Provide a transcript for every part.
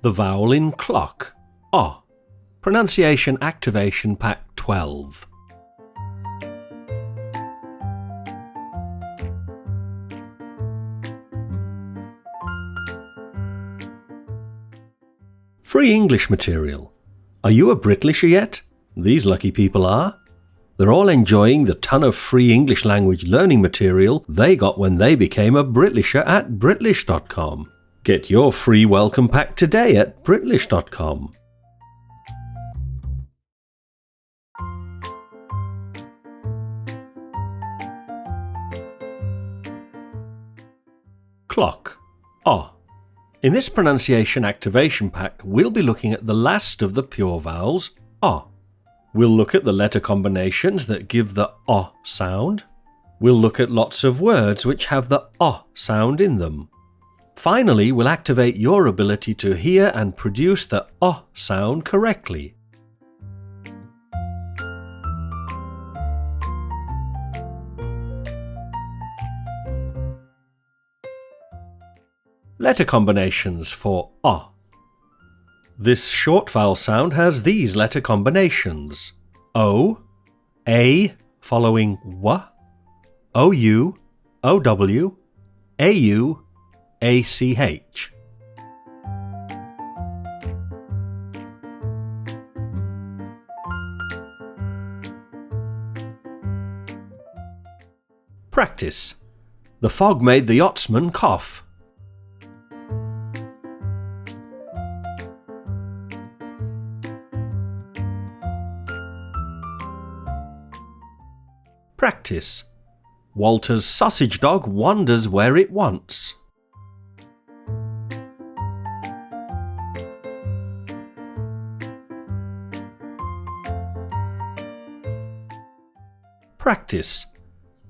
The vowel in clock, O. Pronunciation Activation Pack 12. Free English material. Are you a Britlisher yet? These lucky people are. They're all enjoying the ton of free English language learning material they got when they became a Britlisher at Britlish.com. Get your free welcome pack today at Britlish.com. Clock, O. In this pronunciation activation pack, we'll be looking at the last of the pure vowels, O. We'll look at the letter combinations that give the O sound. We'll look at lots of words which have the O sound in them. Finally, we'll activate your ability to hear and produce the O sound correctly. Letter combinations for O. This short vowel sound has these letter combinations: O, A following W, OU, OW, AU, ACH. Practice. The fog made the yachtsman cough. Practice. Walter's sausage dog wanders where it wants. Practice.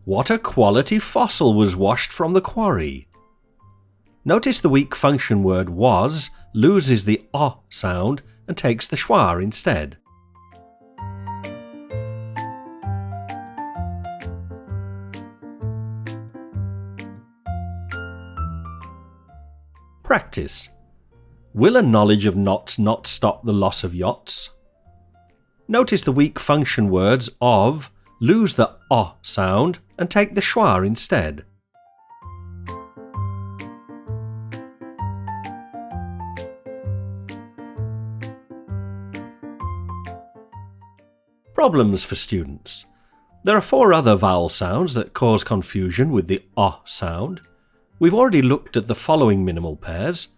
What a quality fossil was washed from the quarry. Notice the weak function word was loses the O sound and takes the schwa instead. Practice. Will a knowledge of knots not stop the loss of yachts? Notice the weak function words of lose the O sound and take the schwa instead. Problems for students. There are 4 other vowel sounds that cause confusion with the O sound. We've already looked at the following minimal pairs: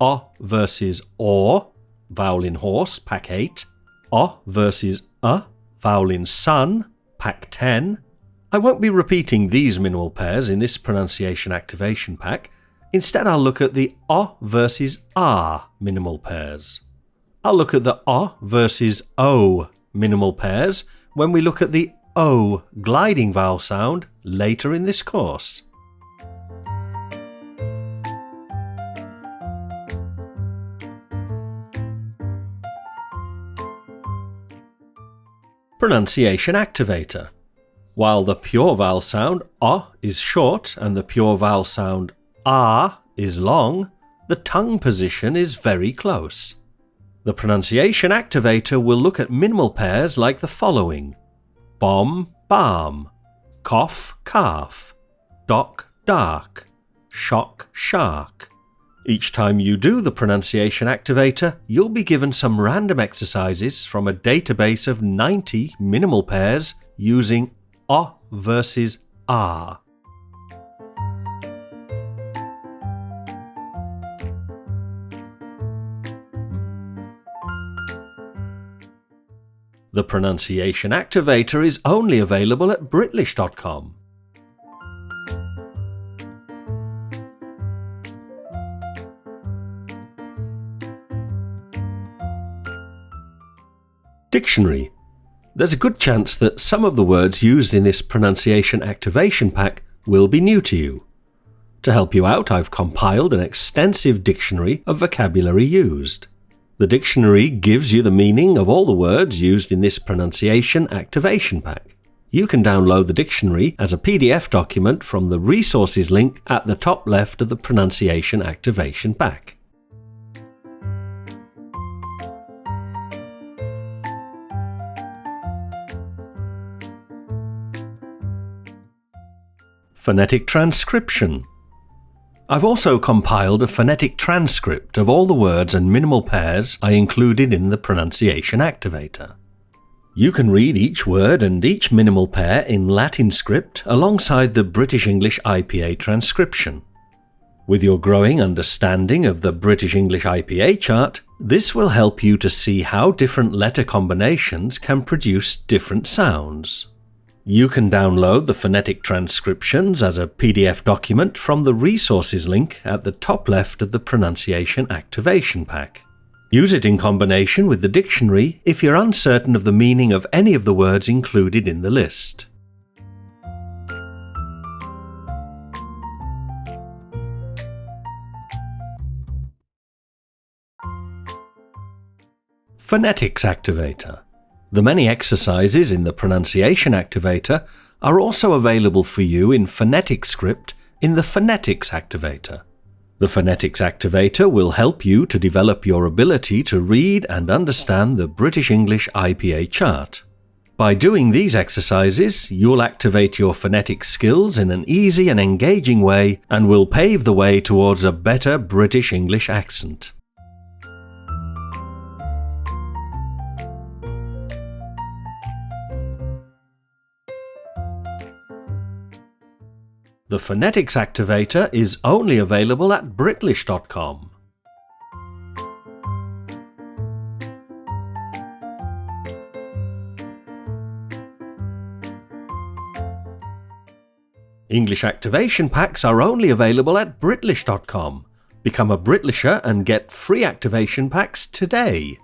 O versus OR, vowel in horse, pack 8, O versus vowel in sun, pack 10. I won't be repeating these minimal pairs in this pronunciation activation pack. Instead, I'll look at the O versus R minimal pairs. I'll look at the O versus O minimal pairs when we look at the O gliding vowel sound later in this course. Pronunciation Activator. While the pure vowel sound O is short and the pure vowel sound R is long, the tongue position is very close. The Pronunciation Activator will look at minimal pairs like the following: bomb, balm, cough, calf, dock, dark, shock, shark. Each time you do the Pronunciation Activator, you'll be given some random exercises from a database of 90 minimal pairs using O versus R. The Pronunciation Activator is only available at Britlish.com. Dictionary. There's a good chance that some of the words used in this pronunciation activation pack will be new to you. To help you out, I've compiled an extensive dictionary of vocabulary used. The dictionary gives you the meaning of all the words used in this pronunciation activation pack. You can download the dictionary as a PDF document from the resources link at the top left of the pronunciation activation pack. Phonetic Transcription. I've also compiled a phonetic transcript of all the words and minimal pairs I included in the Pronunciation Activator. You can read each word and each minimal pair in Latin script alongside the British English IPA transcription. With your growing understanding of the British English IPA chart, this will help you to see how different letter combinations can produce different sounds. You can download the phonetic transcriptions as a PDF document from the resources link at the top left of the Pronunciation Activation Pack. Use it in combination with the dictionary if you're uncertain of the meaning of any of the words included in the list. Phonetics Activator. The many exercises in the Pronunciation Activator are also available for you in phonetic script in the Phonetics Activator. The Phonetics Activator will help you to develop your ability to read and understand the British English IPA chart. By doing these exercises, you'll activate your phonetic skills in an easy and engaging way and will pave the way towards a better British English accent. The Phonetics Activator is only available at Britlish.com. English activation packs are only available at Britlish.com. Become a Britlisher and get free activation packs today.